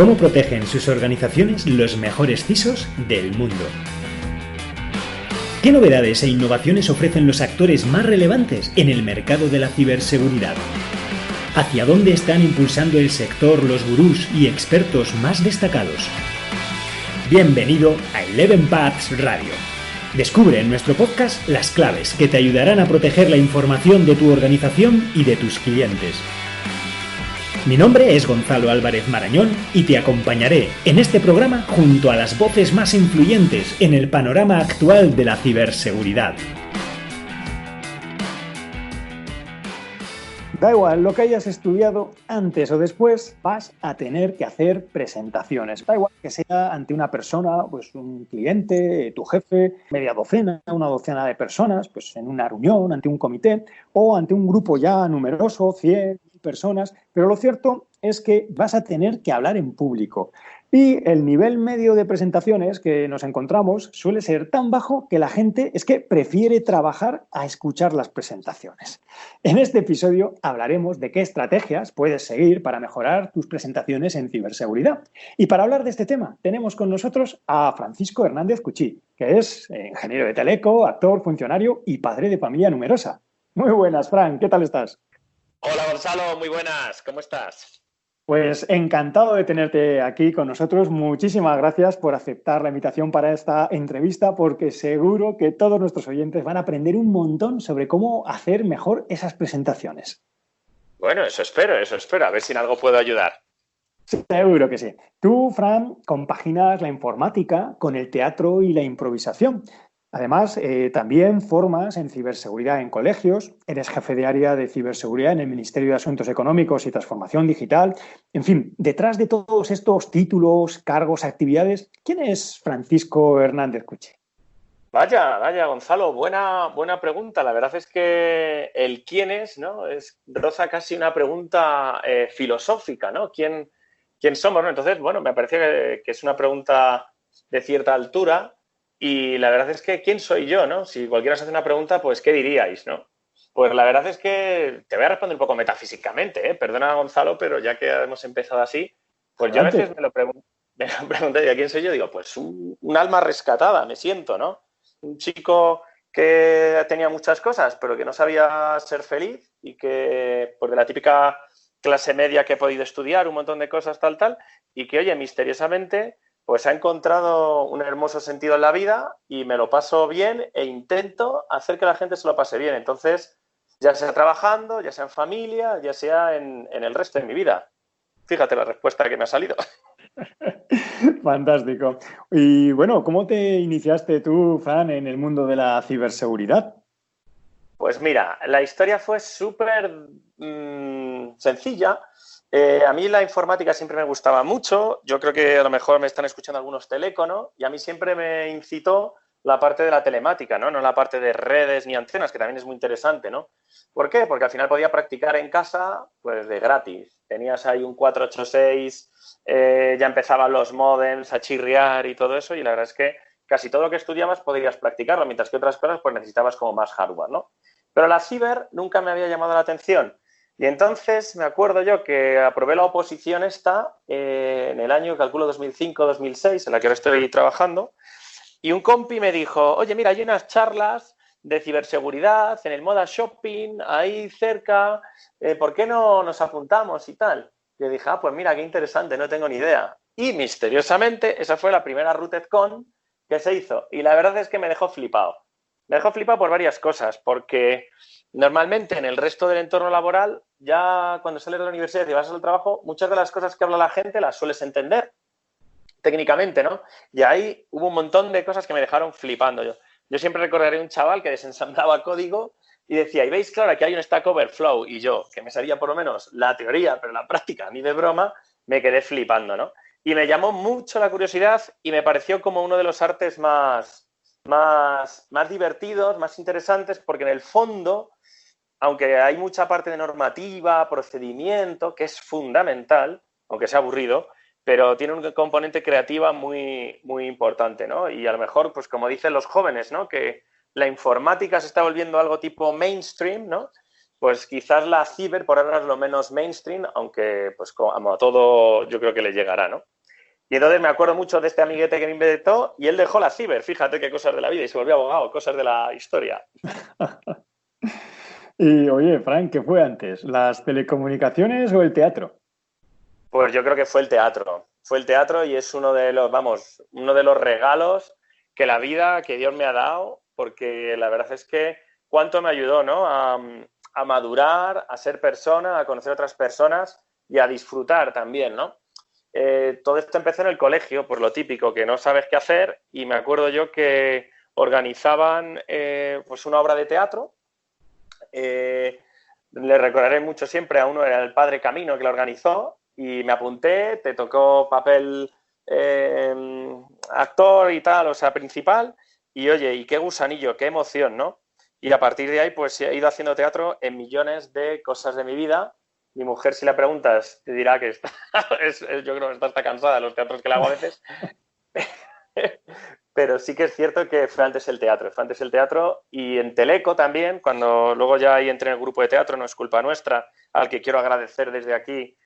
cómo protegen sus organizaciones los mejores CISOs del mundo. ¿Qué novedades e innovaciones ofrecen los actores más relevantes en el mercado de la ciberseguridad? ¿Hacia dónde están impulsando el sector los gurús y expertos más destacados? Bienvenido a Eleven Paths Radio. Descubre en nuestro podcast las claves que te ayudarán a proteger la información de tu organización y de tus clientes. Mi nombre es Gonzalo Álvarez Marañón y te acompañaré en este programa junto a las voces más influyentes en el panorama actual de la ciberseguridad. Da igual lo que hayas estudiado, antes o después vas a tener que hacer presentaciones. Da igual que sea ante una persona, pues un cliente, tu jefe, media docena, una docena de personas, pues en una reunión, ante un comité o ante un grupo ya numeroso, 100 personas, pero lo cierto es que vas a tener que hablar en público. Y el nivel medio de presentaciones que nos encontramos suele ser tan bajo que la gente es que prefiere trabajar a escuchar las presentaciones. En este episodio hablaremos de qué estrategias puedes seguir para mejorar tus presentaciones en ciberseguridad. Y para hablar de este tema tenemos con nosotros a Francisco Hernández Cuchí, que es ingeniero de teleco, actor, funcionario y padre de familia numerosa. Muy buenas, Fran, ¿qué tal estás? Hola Gonzalo, muy buenas, ¿cómo estás? Pues encantado de tenerte aquí con nosotros. Muchísimas gracias por aceptar la invitación para esta entrevista, porque seguro que todos nuestros oyentes van a aprender un montón sobre cómo hacer mejor esas presentaciones. Bueno, eso espero, a ver si en algo puedo ayudar. Seguro que sí. Tú, Fran, compaginas la informática con el teatro y la improvisación. Además, también formas en ciberseguridad en colegios, eres jefe de área de ciberseguridad en el Ministerio de Asuntos Económicos y Transformación Digital. En fin, detrás de todos estos títulos, cargos, actividades, ¿quién es Francisco Hernández Cuchí? Vaya, Gonzalo, buena pregunta. La verdad es que el quién es, ¿no? Roza casi una pregunta filosófica, ¿no? ¿Quién somos, ¿no? Entonces, bueno, me parece que es una pregunta de cierta altura. Y la verdad es que, ¿quién soy yo, no? Si cualquiera os hace una pregunta, pues, ¿qué diríais, no? Pues la verdad es que te voy a responder un poco metafísicamente, ¿eh? Perdona, Gonzalo, pero ya que hemos empezado así, pues yo a veces me lo pregunto, ¿a quién soy yo? Digo, pues un alma rescatada, me siento, ¿no? Un chico que tenía muchas cosas, pero que no sabía ser feliz y que, pues de la típica clase media que he podido estudiar, un montón de cosas, tal, y que, oye, misteriosamente pues ha encontrado un hermoso sentido en la vida y me lo paso bien e intento hacer que la gente se lo pase bien. Entonces, ya sea trabajando, ya sea en familia, ya sea en el resto de mi vida. Fíjate la respuesta que me ha salido. Fantástico. Y bueno, ¿cómo te iniciaste tú, Fran, en el mundo de la ciberseguridad? Pues mira, la historia fue súper sencilla. A mí la informática siempre me gustaba mucho. Yo creo que a lo mejor me están escuchando algunos teleco, ¿no? Y a mí siempre me incitó la parte de la telemática, ¿no? No la parte de redes ni antenas, que también es muy interesante, ¿no? ¿Por qué? Porque al final podía practicar en casa, pues de gratis. Tenías ahí un 486, ya empezaban los módems a chirriar y todo eso, y la verdad es que casi todo lo que estudiabas podrías practicarlo, mientras que otras cosas pues necesitabas como más hardware, ¿no? Pero la ciber nunca me había llamado la atención. Y entonces me acuerdo yo que aprobé la oposición esta en el año, calculo, 2005-2006, en la que ahora estoy trabajando, y un compi me dijo, oye, mira, hay unas charlas de ciberseguridad en el Moda Shopping, ahí cerca, ¿por qué no nos apuntamos y tal? Y yo dije, pues mira, qué interesante, no tengo ni idea. Y misteriosamente, esa fue la primera RootedCon que se hizo, y la verdad es que me dejó flipado. Me dejó flipado por varias cosas, porque normalmente en el resto del entorno laboral, ya cuando sales de la universidad y vas al trabajo, muchas de las cosas que habla la gente las sueles entender técnicamente, ¿no? Y ahí hubo un montón de cosas que me dejaron flipando. Yo siempre recordaré un chaval que desensamblaba código y decía, y veis, claro, aquí hay un Stack Overflow, y yo, que me sabía por lo menos la teoría, pero la práctica, ni de broma, me quedé flipando, ¿no? Y me llamó mucho la curiosidad y me pareció como uno de los artes más divertidos, más interesantes, porque en el fondo, aunque hay mucha parte de normativa, procedimiento, que es fundamental, aunque sea aburrido, pero tiene un componente creativa muy, muy importante, ¿no? Y a lo mejor, pues como dicen los jóvenes, ¿no? Que la informática se está volviendo algo tipo mainstream, ¿no? pues quizás la ciber por ahora es lo menos mainstream, aunque pues como a todo yo creo que le llegará, ¿no? Y entonces me acuerdo mucho de este amiguete que me inventó y él dejó la ciber, fíjate qué cosas de la vida, y se volvió abogado, cosas de la historia. Y oye, Frank, ¿qué fue antes? ¿Las telecomunicaciones o el teatro? Pues yo creo que fue el teatro. Fue el teatro y es uno de los, vamos, uno de los regalos que la vida, que Dios me ha dado, porque la verdad es que cuánto me ayudó, ¿no? A madurar, a ser persona, a conocer otras personas y a disfrutar también, ¿no? Todo esto empezó en el colegio, por lo típico, que no sabes qué hacer, y me acuerdo yo que organizaban pues una obra de teatro. Le recordaré mucho siempre a uno, era el padre Camino que lo organizó, y me apunté, te tocó papel actor y tal, o sea, principal, y oye, y qué gusanillo, qué emoción, ¿no? Y a partir de ahí, pues he ido haciendo teatro en millones de cosas de mi vida. Mi mujer, si le preguntas, te dirá que está, yo creo que está cansada de los teatros que le hago a veces. Pero sí que es cierto que fue antes el teatro y en Teleco también, cuando luego ya ahí entré en el grupo de teatro, no es culpa nuestra, al que quiero agradecer desde aquí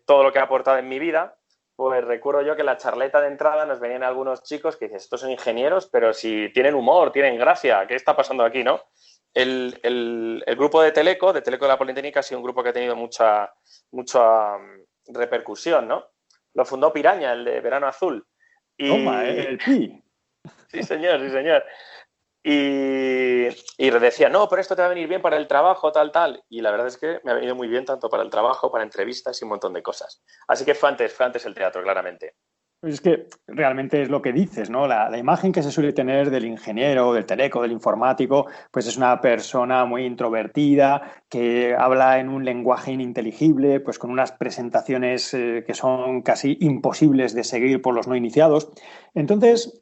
todo lo que ha aportado en mi vida, pues recuerdo yo que en la charleta de entrada nos venían algunos chicos que dicen, estos son ingenieros, pero si tienen humor, tienen gracia, ¿qué está pasando aquí, no? El grupo de Teleco de la Politécnica, ha sido un grupo que ha tenido mucha repercusión, ¿no? Lo fundó Piraña, el de Verano Azul. Toma, Y el pi. sí, señor, sí, señor. Y decía, no, pero esto te va a venir bien para el trabajo, tal, tal. Y la verdad es que me ha venido muy bien tanto para el trabajo, para entrevistas y un montón de cosas. Así que fue antes el teatro, claramente. Pues es que realmente es lo que dices, ¿no? La imagen que se suele tener del ingeniero, del teleco, del informático, pues es una persona muy introvertida, que habla en un lenguaje ininteligible, pues con unas presentaciones que son casi imposibles de seguir por los no iniciados. Entonces,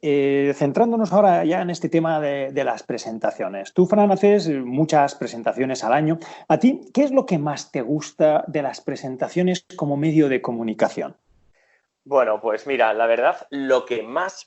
centrándonos ahora ya en este tema de las presentaciones. Tú, Fran, haces muchas presentaciones al año. ¿A ti qué es lo que más te gusta de las presentaciones como medio de comunicación? Bueno, pues mira, la verdad, lo que más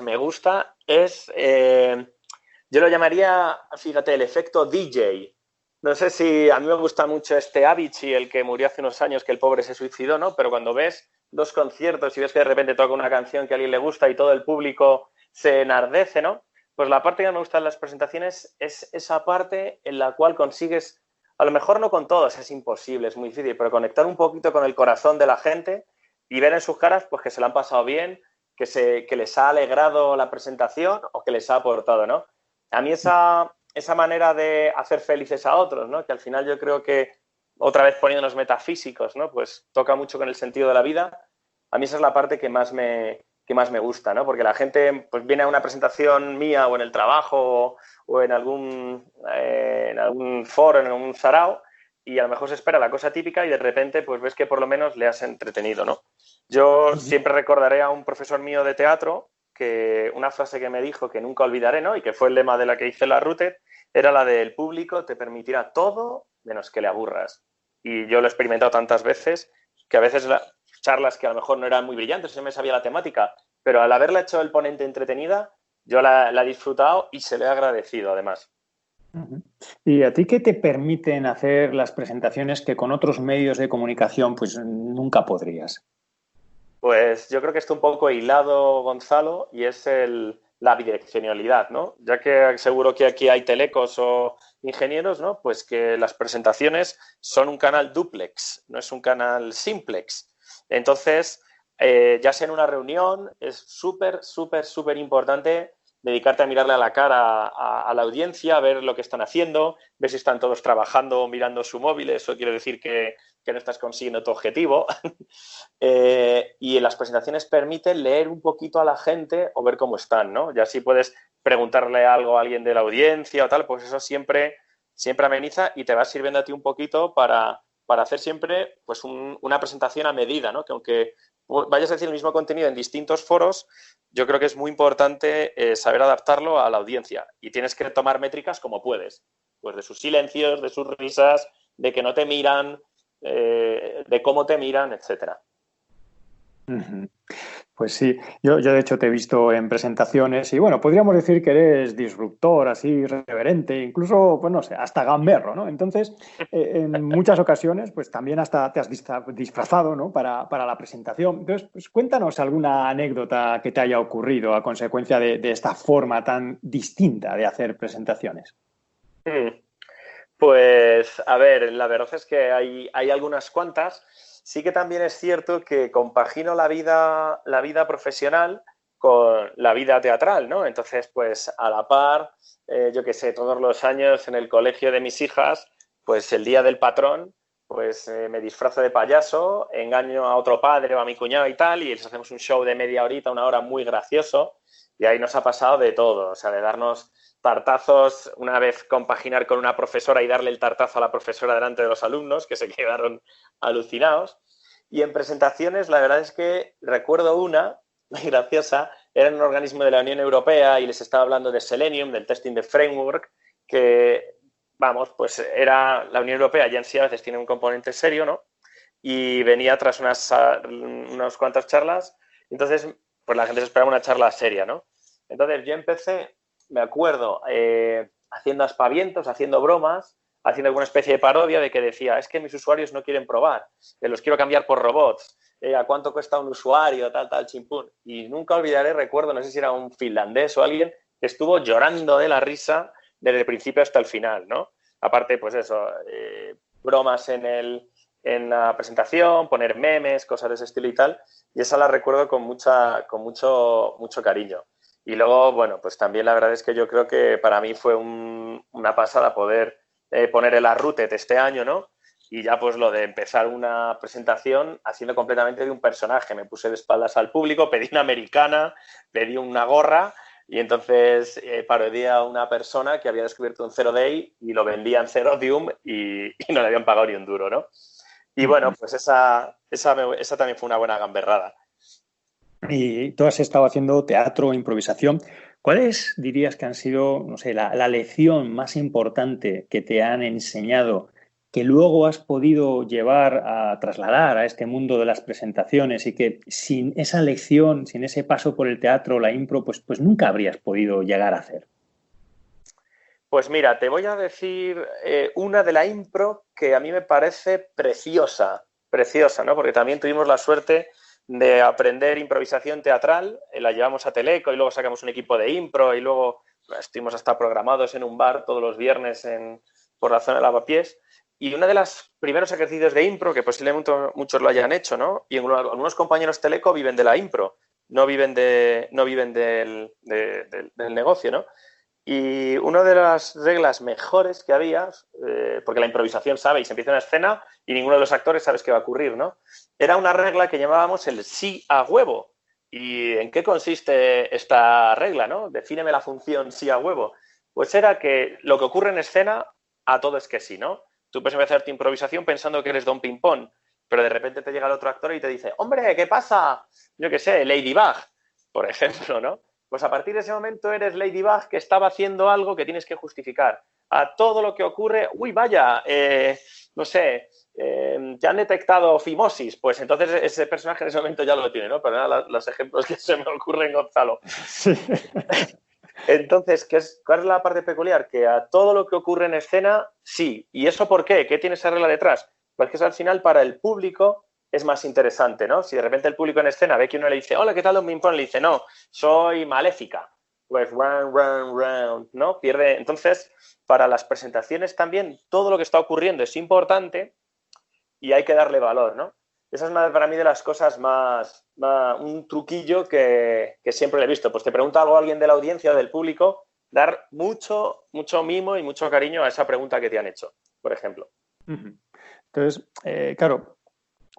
me gusta es, yo lo llamaría, fíjate, el efecto DJ. No sé si a mí me gusta mucho este Avicii, el que murió hace unos años, que el pobre se suicidó, ¿no? Pero cuando ves dos conciertos y ves que de repente toca una canción que a alguien le gusta y todo el público se enardece, ¿no? Pues la parte que me gusta en las presentaciones es esa parte en la cual consigues, a lo mejor no con todos, es imposible, es muy difícil, pero conectar un poquito con el corazón de la gente y ver en sus caras pues que se lo han pasado bien, que les ha alegrado la presentación o que les ha aportado, ¿no? A mí esa manera de hacer felices a otros, ¿no? Que al final yo creo que, otra vez poniéndonos metafísicos, ¿no? Pues toca mucho con el sentido de la vida. A mí esa es la parte que más me gusta, ¿no? Porque la gente pues viene a una presentación mía o en el trabajo o en algún foro, en algún sarao, y a lo mejor se espera la cosa típica y de repente pues ves que por lo menos le has entretenido, ¿no? Yo siempre recordaré a un profesor mío de teatro que una frase que me dijo que nunca olvidaré, ¿no? Y que fue el lema de la que hice la RUTED, era la del público te permitirá todo menos que le aburras. Y yo lo he experimentado tantas veces que a veces las charlas que a lo mejor no eran muy brillantes, no me sabía la temática, pero al haberla hecho el ponente entretenida, yo la he disfrutado y se le he agradecido además. ¿Y a ti qué te permiten hacer las presentaciones que con otros medios de comunicación pues nunca podrías? Pues yo creo que está un poco hilado, Gonzalo, y es la bidireccionalidad, ¿no? Ya que seguro que aquí hay telecos o ingenieros, ¿no? Pues que las presentaciones son un canal duplex, no es un canal simplex. Entonces, ya sea en una reunión, es súper importante dedicarte a mirarle a la cara a la audiencia, a ver lo que están haciendo, ver si están todos trabajando o mirando su móvil. Eso quiere decir que no estás consiguiendo tu objetivo. Y en las presentaciones permiten leer un poquito a la gente o ver cómo están, ¿no? Ya si puedes preguntarle algo a alguien de la audiencia o tal, pues eso siempre ameniza y te va sirviendo a ti un poquito para hacer siempre pues una presentación a medida, ¿no? Que aunque vayas a decir el mismo contenido en distintos foros, yo creo que es muy importante saber adaptarlo a la audiencia y tienes que tomar métricas como puedes, pues de sus silencios, de sus risas, de que no te miran, de cómo te miran, etcétera. Pues sí, yo de hecho te he visto en presentaciones y bueno, podríamos decir que eres disruptor, así, irreverente, incluso, pues no sé, hasta gamberro, ¿no? Entonces, en muchas ocasiones, pues también hasta te has disfrazado, ¿no? Para la presentación. Entonces, pues cuéntanos alguna anécdota que te haya ocurrido a consecuencia de esta forma tan distinta de hacer presentaciones. Mm. Pues, a ver, la verdad es que hay algunas cuantas. Sí que también es cierto que compagino la vida profesional con la vida teatral, ¿no? Entonces, pues a la par, yo qué sé, todos los años en el colegio de mis hijas, pues el día del patrón, pues me disfrazo de payaso, engaño a otro padre o a mi cuñado y tal, y les hacemos un show de media horita, una hora muy gracioso, y ahí nos ha pasado de todo, o sea, de darnos tartazos, una vez compaginar con una profesora y darle el tartazo a la profesora delante de los alumnos, que se quedaron alucinados. Y en presentaciones, la verdad es que recuerdo una muy graciosa, era en un organismo de la Unión Europea y les estaba hablando de Selenium, del testing de framework, que, vamos, pues era la Unión Europea ya en sí a veces tiene un componente serio, ¿no? Y venía tras unas cuantas charlas, entonces, pues la gente se esperaba una charla seria, ¿no? Entonces yo empecé, me acuerdo, haciendo aspavientos, haciendo bromas, haciendo alguna especie de parodia de que decía, es que mis usuarios no quieren probar, que los quiero cambiar por robots, ¿a cuánto cuesta un usuario? Tal, tal, chimpún. Y nunca olvidaré, recuerdo, no sé si era un finlandés o alguien, que estuvo llorando de la risa desde el principio hasta el final, ¿no? Aparte, pues eso, bromas en la presentación, poner memes, cosas de ese estilo y tal, y esa la recuerdo con mucho cariño. Y luego, bueno, pues también la verdad es que yo creo que para mí fue una pasada poder poner el Arrutet este año, ¿no? Y ya pues lo de empezar una presentación haciendo completamente de un personaje. Me puse de espaldas al público, pedí una americana, pedí una gorra y entonces parodié a una persona que había descubierto un Zero Day y lo vendía en Zerodium y no le habían pagado ni un duro, ¿no? Y bueno, pues esa también fue una buena gamberrada. Y tú has estado haciendo teatro, improvisación. ¿Cuáles dirías que han sido, no sé, la lección más importante que te han enseñado, que luego has podido llevar a trasladar a este mundo de las presentaciones y que sin esa lección, sin ese paso por el teatro, la impro, pues nunca habrías podido llegar a hacer? Pues mira, te voy a decir una de la impro que a mí me parece preciosa, preciosa, ¿no? Porque también tuvimos la suerte de aprender improvisación teatral, la llevamos a Teleco y luego sacamos un equipo de impro y luego estuvimos hasta programados en un bar todos los viernes por la zona de Lavapiés. Y uno de los primeros ejercicios de impro, que posiblemente muchos lo hayan hecho, ¿no? Y algunos compañeros Teleco viven de la impro, no viven del negocio, ¿no? Y una de las reglas mejores que había, porque la improvisación sabe y se empieza una escena y ninguno de los actores sabe qué va a ocurrir, ¿no? Era una regla que llamábamos el sí a huevo. ¿Y en qué consiste esta regla, no? Defíneme la función sí a huevo. Pues era que lo que ocurre en escena a todo es que sí, ¿no? Tú puedes empezar tu improvisación pensando que eres Don Ping-Pong, pero de repente te llega el otro actor y te dice, hombre, ¿qué pasa? Yo qué sé, Ladybug, por ejemplo, ¿no? Pues a partir de ese momento eres Ladybug que estaba haciendo algo que tienes que justificar. A todo lo que ocurre, uy, vaya, no sé, te han detectado fimosis, pues entonces ese personaje en ese momento ya lo tiene, ¿no? Pero nada, los ejemplos que se me ocurren, Gonzalo. Sí. Entonces, ¿cuál es la parte peculiar? Que a todo lo que ocurre en escena, sí. ¿Y eso por qué? ¿Qué tiene esa regla detrás? Pues que eso al final para el público es más interesante, ¿no? Si de repente el público en escena ve que uno le dice, hola, ¿qué tal, Don Pimpón? Le dice, no, soy maléfica. Pues round, ¿no? Pierde. Entonces, para las presentaciones también, todo lo que está ocurriendo es importante y hay que darle valor, ¿no? Esa es una para mí de las cosas un truquillo que siempre le he visto. Pues te pregunta algo alguien de la audiencia o del público, dar mucho mimo y mucho cariño a esa pregunta que te han hecho, por ejemplo. Entonces, claro,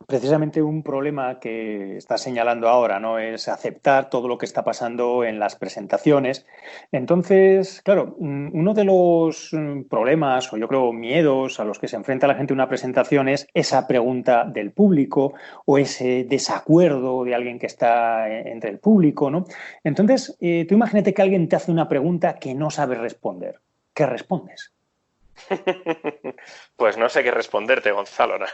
precisamente un problema que está señalando ahora, ¿no? Es aceptar todo lo que está pasando en las presentaciones. Entonces, claro, uno de los problemas o yo creo miedos a los que se enfrenta la gente en una presentación es esa pregunta del público o ese desacuerdo de alguien que está entre el público, ¿no? Entonces, tú imagínate que alguien te hace una pregunta que no sabes responder. ¿Qué respondes? Pues no sé qué responderte, Gonzalo, ¿no?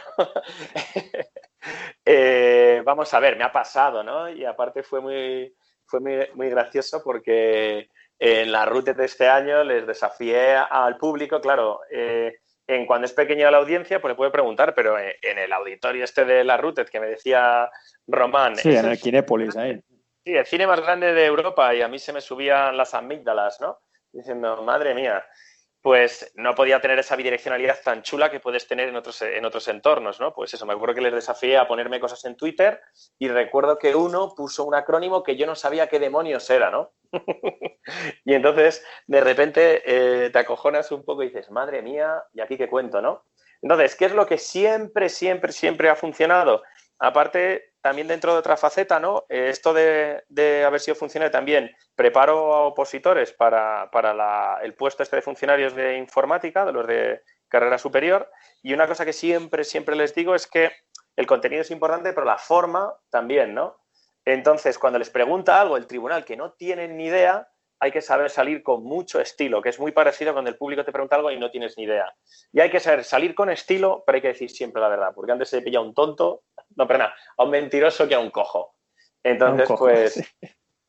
Vamos a ver, me ha pasado, ¿no? Y aparte fue muy gracioso porque en la RUTE de este año les desafié al público, claro, en cuando es pequeña la audiencia, pues le puede preguntar, pero en el auditorio este de la RUTE que me decía Román, Sí, es en el el Kinépolis, ahí. sí, el cine más grande de Europa y a mí se me subían las amígdalas, ¿no? Diciendo, madre mía, pues no podía tener esa bidireccionalidad tan chula que puedes tener en otros entornos, ¿no? Pues eso, me acuerdo que les desafié a ponerme cosas en Twitter y recuerdo que uno puso un acrónimo que yo no sabía qué demonios era, ¿no? Y entonces, de repente, te acojonas un poco y dices, madre mía, ¿y aquí qué cuento, no? Entonces, ¿qué es lo que siempre, siempre, siempre ha funcionado? Aparte, también dentro de otra faceta, ¿no? Esto de haber sido funcionario también, preparo a opositores para el puesto este de funcionarios de informática, de los de carrera superior, y una cosa que siempre, siempre les digo es que el contenido es importante, pero la forma también, ¿no? Entonces, cuando les pregunta algo el tribunal que no tienen ni idea, hay que saber salir con mucho estilo, que es muy parecido cuando el público te pregunta algo y no tienes ni idea. Y hay que saber salir con estilo, pero hay que decir siempre la verdad, porque antes se pilla a un tonto, no, perdona, a un mentiroso que a un cojo. A un Entonces, cojo. Sí. pues,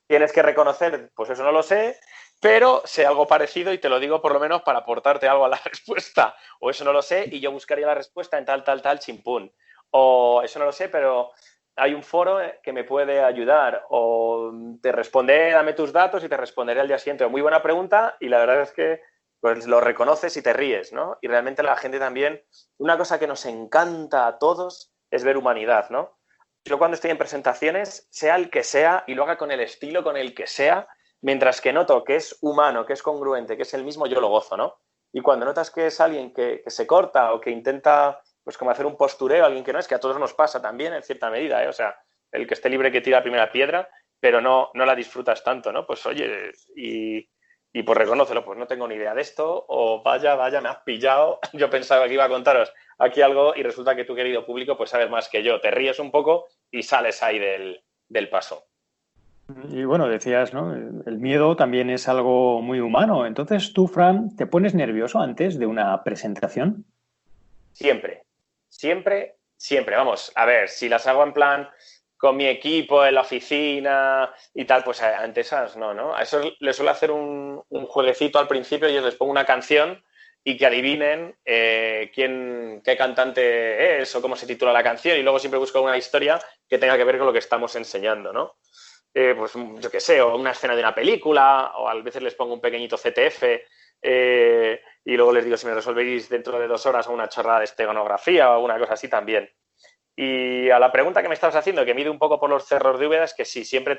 tienes que reconocer, pues eso no lo sé, pero sé algo parecido y te lo digo por lo menos para aportarte algo a la respuesta. O eso no lo sé y yo buscaría la respuesta en tal, tal, tal, chimpún. O eso no lo sé, pero hay un foro que me puede ayudar. O te responderé, dame tus datos y te responderé al día siguiente. Muy buena pregunta y la verdad es que pues lo reconoces y te ríes, ¿no? Y realmente la gente también, una cosa que nos encanta a todos es ver humanidad, ¿no? Yo cuando estoy en presentaciones, sea el que sea, y lo haga con el estilo con el que sea, mientras que noto que es humano, que es congruente, que es el mismo, yo lo gozo, ¿no? Y cuando notas que es alguien que se corta o que intenta, pues como hacer un postureo, alguien que no es, que a todos nos pasa también en cierta medida, ¿eh? O sea, el que esté libre que tira la primera piedra, pero no la disfrutas tanto, ¿no? Pues oye, y pues reconócelo, pues no tengo ni idea de esto, o vaya, me has pillado, yo pensaba que iba a contaros aquí algo y resulta que tu querido público pues sabes más que yo, te ríes un poco y sales ahí del paso. Y bueno, decías, ¿no? El miedo también es algo muy humano. Entonces tú, Fran, ¿te pones nervioso antes de una presentación? Siempre, siempre, siempre. Vamos, a ver, si las hago en plan con mi equipo en la oficina y tal, pues ante esas no, ¿no? A eso les suelo hacer un jueguecito al principio y les pongo una canción y que adivinen qué cantante es o cómo se titula la canción y luego siempre busco una historia que tenga que ver con lo que estamos enseñando, ¿no? Pues yo qué sé, o una escena de una película, o a veces les pongo un pequeñito CTF y luego les digo si me resolvéis dentro de 2 horas una chorrada de esteganografía o alguna cosa así también. Y a la pregunta que me estabas haciendo, que mide un poco por los cerros de Úbeda, es que sí, siempre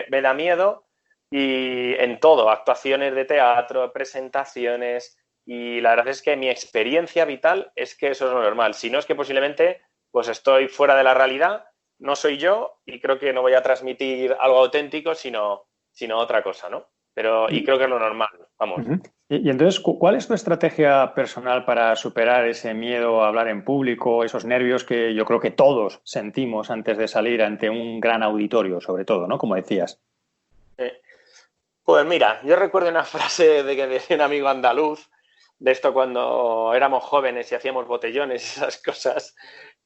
me da miedo y en todo, actuaciones de teatro, presentaciones, y la verdad es que mi experiencia vital es que eso es lo normal. Si no es que posiblemente pues estoy fuera de la realidad, no soy yo y creo que no voy a transmitir algo auténtico, sino otra cosa, ¿no? Y Y, creo que es lo normal, vamos. Ujú. Y entonces, ¿cuál es tu estrategia personal para superar ese miedo a hablar en público, esos nervios que yo creo que todos sentimos antes de salir ante un gran auditorio, sobre todo, ¿no? Como decías. Eh, Pues mira, yo recuerdo una frase de que decía un amigo andaluz, de esto cuando éramos jóvenes y hacíamos botellones y esas cosas,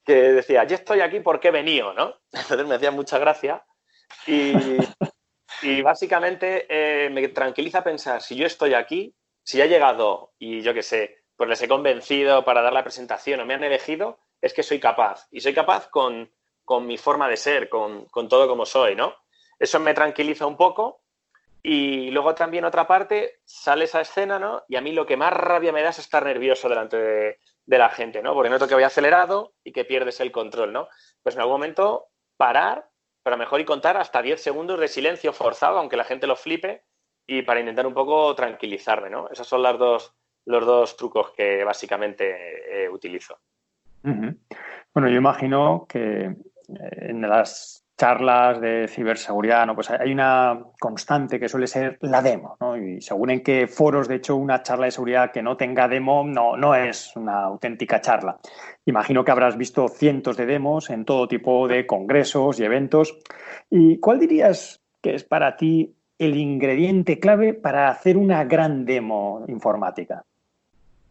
que decía, yo estoy aquí porque he venido, ¿no? Entonces me hacía mucha gracia y, y básicamente me tranquiliza pensar, si yo estoy aquí, si ha llegado y yo qué sé, pues les he convencido para dar la presentación o me han elegido, es que soy capaz. Y soy capaz con mi forma de ser, con todo como soy, ¿no? Eso me tranquiliza un poco y luego también otra parte, sale esa escena, ¿no? Y a mí lo que más rabia me da es estar nervioso delante de la gente, ¿no? Porque noto que voy acelerado y que pierdes el control, ¿no? Pues en algún momento parar, pero mejor y contar hasta 10 segundos de silencio forzado, aunque la gente lo flipe, y para intentar un poco tranquilizarme, ¿no? Esos son los dos trucos que básicamente utilizo. Ujú. Bueno, yo imagino que en las charlas de ciberseguridad, ¿no? Pues hay una constante que suele ser la demo, ¿no? Y según en qué foros, de hecho, una charla de seguridad que no tenga demo no es una auténtica charla. Imagino que habrás visto cientos de demos en todo tipo de congresos y eventos. ¿Y cuál dirías que es para ti el ingrediente clave para hacer una gran demo informática?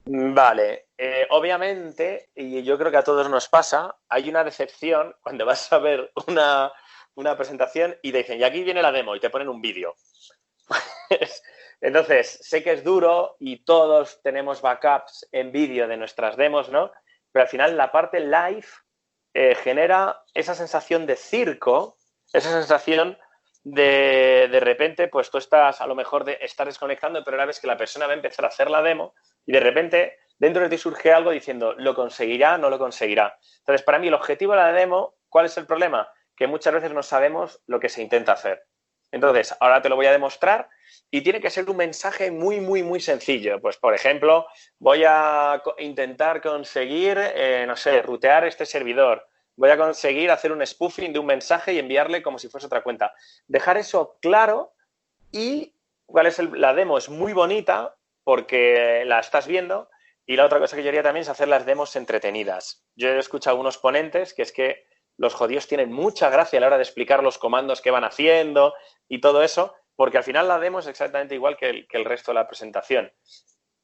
Vale. Obviamente, y yo creo que a todos nos pasa, hay una decepción cuando vas a ver una presentación y te dicen, y aquí viene la demo, y te ponen un vídeo. Entonces, sé que es duro y todos tenemos backups en vídeo de nuestras demos, ¿no? Pero al final la parte live genera esa sensación de circo, esa sensación de repente, pues tú estás a lo mejor estás desconectando, pero ahora ves que la persona va a empezar a hacer la demo y de repente dentro de ti surge algo diciendo, ¿lo conseguirá? ¿No lo conseguirá? Entonces, para mí el objetivo de la demo, ¿cuál es el problema? Que muchas veces no sabemos lo que se intenta hacer. Entonces, ahora te lo voy a demostrar y tiene que ser un mensaje muy, muy, muy sencillo. Pues, por ejemplo, voy a intentar conseguir, no sé, rutear este servidor. Voy a conseguir hacer un spoofing de un mensaje y enviarle como si fuese otra cuenta. Dejar eso claro y cuál es la demo. Es muy bonita porque la estás viendo y la otra cosa que yo haría también es hacer las demos entretenidas. Yo he escuchado a algunos ponentes que es que los jodidos tienen mucha gracia a la hora de explicar los comandos que van haciendo y todo eso, porque al final la demo es exactamente igual que el resto de la presentación.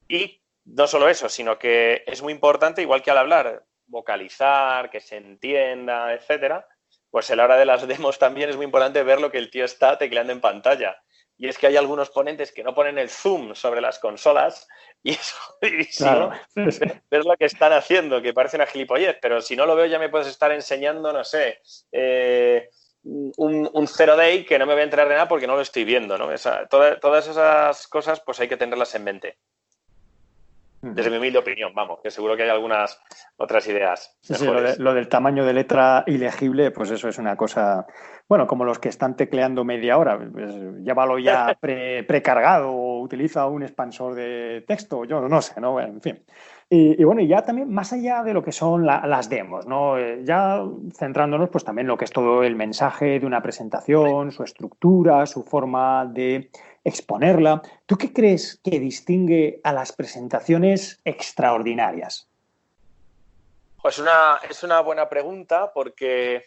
Y no solo eso, sino que es muy importante, igual que al hablar, vocalizar, que se entienda, etcétera, pues a la hora de las demos también es muy importante ver lo que el tío está tecleando en pantalla. Y es que hay algunos ponentes que no ponen el zoom sobre las consolas y es jodidísimo ver lo que están haciendo, que parece una gilipollez, pero si no lo veo ya me puedes estar enseñando, no sé, un zero day que no me voy a enterar de nada porque no lo estoy viendo, ¿no? Todas esas cosas pues hay que tenerlas en mente. Desde mi humilde opinión, vamos, que seguro que hay algunas otras ideas. Sí, lo del tamaño de letra ilegible, pues eso es una cosa, bueno, como los que están tecleando media hora, pues llévalo ya precargado o utiliza un expansor de texto, yo no sé, ¿no? Bueno, en fin. Y bueno, y ya también más allá de lo que son las demos, ¿no? Ya centrándonos pues también en lo que es todo el mensaje de una presentación, su estructura, su forma de exponerla. ¿Tú qué crees que distingue a las presentaciones extraordinarias? Pues es una buena pregunta porque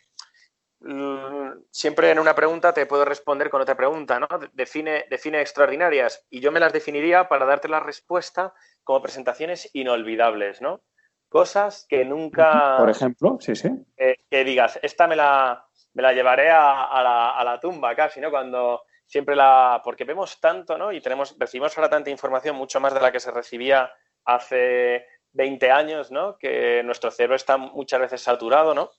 siempre en una pregunta te puedo responder con otra pregunta, ¿no? Define extraordinarias y yo me las definiría para darte la respuesta como presentaciones inolvidables, ¿no? Cosas que nunca... Por ejemplo, sí. Que digas, esta me la llevaré a la tumba casi, ¿no? Cuando siempre porque vemos tanto, ¿no? Y recibimos ahora tanta información, mucho más de la que se recibía hace 20 años, ¿no? Que nuestro cerebro está muchas veces saturado, ¿no?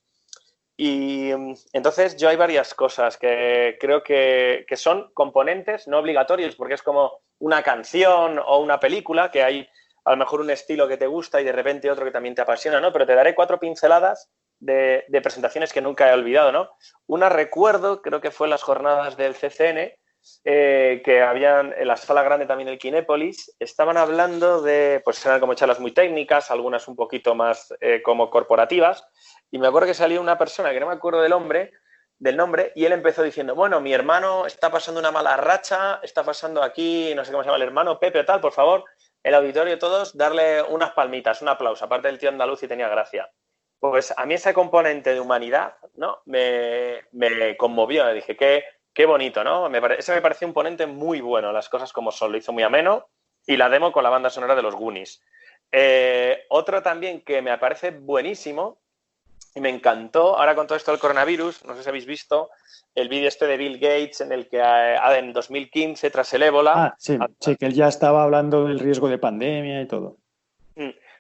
Y entonces yo hay varias cosas que creo que son componentes no obligatorios, porque es como una canción o una película, que hay a lo mejor un estilo que te gusta y de repente otro que también te apasiona, ¿no? Pero te daré 4 pinceladas de presentaciones que nunca he olvidado, ¿no? Una recuerdo, creo que fue en las jornadas del CCN, que habían en la sala grande también del Kinépolis, estaban hablando de, pues eran como charlas muy técnicas, algunas un poquito más como corporativas, y me acuerdo que salió una persona que no me acuerdo del nombre, y él empezó diciendo, bueno, mi hermano está pasando una mala racha, está pasando aquí, no sé cómo se llama el hermano, Pepe o tal, por favor, el auditorio todos, darle unas palmitas, un aplauso, aparte del tío andaluz y tenía gracia. Pues a mí ese componente de humanidad, ¿no? Me conmovió, me dije, qué bonito, ¿no? Ese me pareció un ponente muy bueno, las cosas como son, lo hizo muy ameno, y la demo con la banda sonora de los Goonies. Otro también que me parece buenísimo y me encantó, ahora con todo esto del coronavirus, no sé si habéis visto el vídeo este de Bill Gates en el que en 2015, tras el ébola... Sí, que él ya estaba hablando del riesgo de pandemia y todo.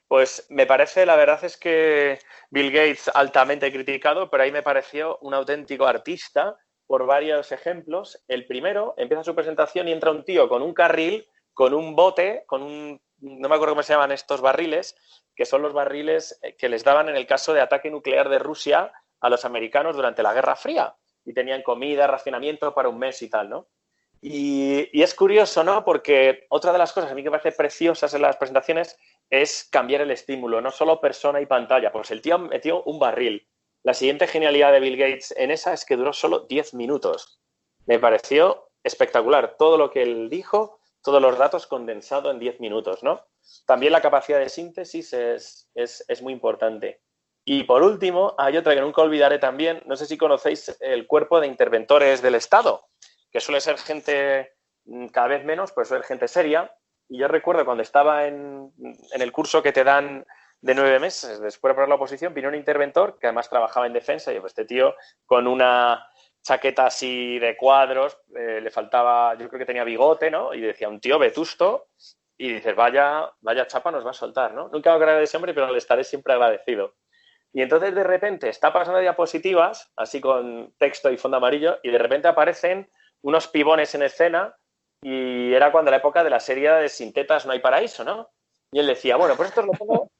Pues me parece, la verdad es que Bill Gates altamente criticado, pero ahí me pareció un auténtico artista por varios ejemplos. El primero, empieza su presentación y entra un tío con un carril, con un bote, no me acuerdo cómo se llaman estos barriles, que son los barriles que les daban en el caso de ataque nuclear de Rusia a los americanos durante la Guerra Fría. Y tenían comida, racionamiento para un mes y tal, ¿no? Y es curioso, ¿no? Porque otra de las cosas a mí que me parece preciosas en las presentaciones es cambiar el estímulo, no solo persona y pantalla. Pues el tío metió un barril. La siguiente genialidad de Bill Gates en esa es que duró solo 10 minutos. Me pareció espectacular todo lo que él dijo, todos los datos condensados en 10 minutos, ¿no? También la capacidad de síntesis es muy importante. Y por último, hay otra que nunca olvidaré también, no sé si conocéis el Cuerpo de Interventores del Estado, que suele ser gente cada vez menos, pues suele ser gente seria, Y yo recuerdo cuando estaba en el curso que te dan de 9 meses, después de probar la oposición, vino un interventor que además trabajaba en defensa y pues, este tío con una chaqueta así de cuadros, le faltaba, yo creo que tenía bigote, ¿no? Y decía, un tío vetusto, y dices, vaya chapa nos va a soltar, ¿no? Nunca me acordaré de ese hombre, pero le estaré siempre agradecido. Y entonces de repente está pasando diapositivas, así con texto y fondo amarillo, y de repente aparecen unos pibones en escena, y era cuando la época de la serie de Sin tetas no hay paraíso, ¿no? Y él decía, bueno, pues esto os lo pongo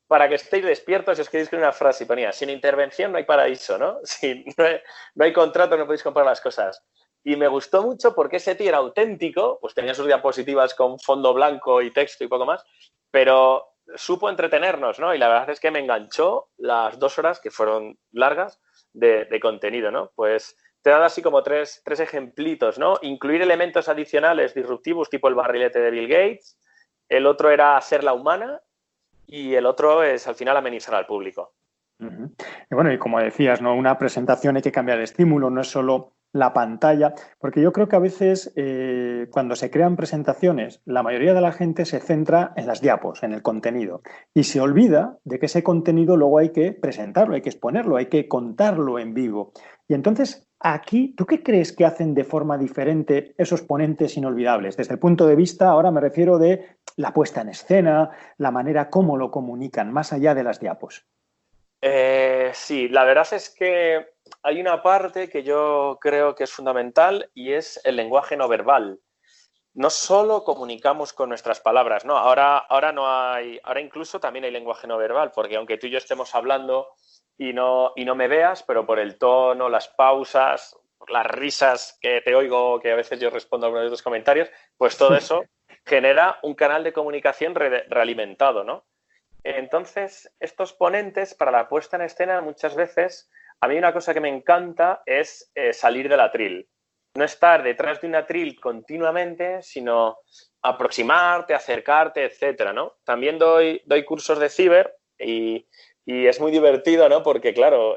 para que estéis despiertos y os queréis escribir una frase. Y ponía, sin intervención no hay paraíso, ¿no? Si no hay contrato, no podéis comprar las cosas. Y me gustó mucho porque ese tío era auténtico, pues tenía sus diapositivas con fondo blanco y texto y poco más, pero supo entretenernos, ¿no? Y la verdad es que me enganchó las 2 horas, que fueron largas, de contenido, ¿no? Pues te he dado así como tres ejemplitos, ¿no? Incluir elementos adicionales disruptivos, tipo el barrilete de Bill Gates. El otro era hacerla humana y el otro es, al final, amenizar al público. Uh-huh. Y bueno, y como decías, ¿no? Una presentación hay que cambiar de estímulo, no es solo la pantalla, porque yo creo que a veces cuando se crean presentaciones, la mayoría de la gente se centra en las diapos, en el contenido, y se olvida de que ese contenido luego hay que presentarlo, hay que exponerlo, hay que contarlo en vivo. Y entonces, aquí, ¿tú qué crees que hacen de forma diferente esos ponentes inolvidables? Desde el punto de vista, ahora me refiero de la puesta en escena, la manera como lo comunican, más allá de las diapos. Sí, la verdad es que hay una parte que yo creo que es fundamental y es el lenguaje no verbal. No solo comunicamos con nuestras palabras, ¿no? Ahora no hay, ahora incluso también hay lenguaje no verbal, porque aunque tú y yo estemos hablando y no me veas, pero por el tono, las pausas, las risas que te oigo, que a veces yo respondo a algunos de tus comentarios, pues todo eso genera un canal de comunicación realimentado, ¿no? Entonces, estos ponentes para la puesta en escena muchas veces, a mí una cosa que me encanta es salir del atril. No estar detrás de un atril continuamente, sino aproximarte, acercarte, etcétera, ¿no? También doy cursos de ciber y es muy divertido, ¿no? Porque, claro,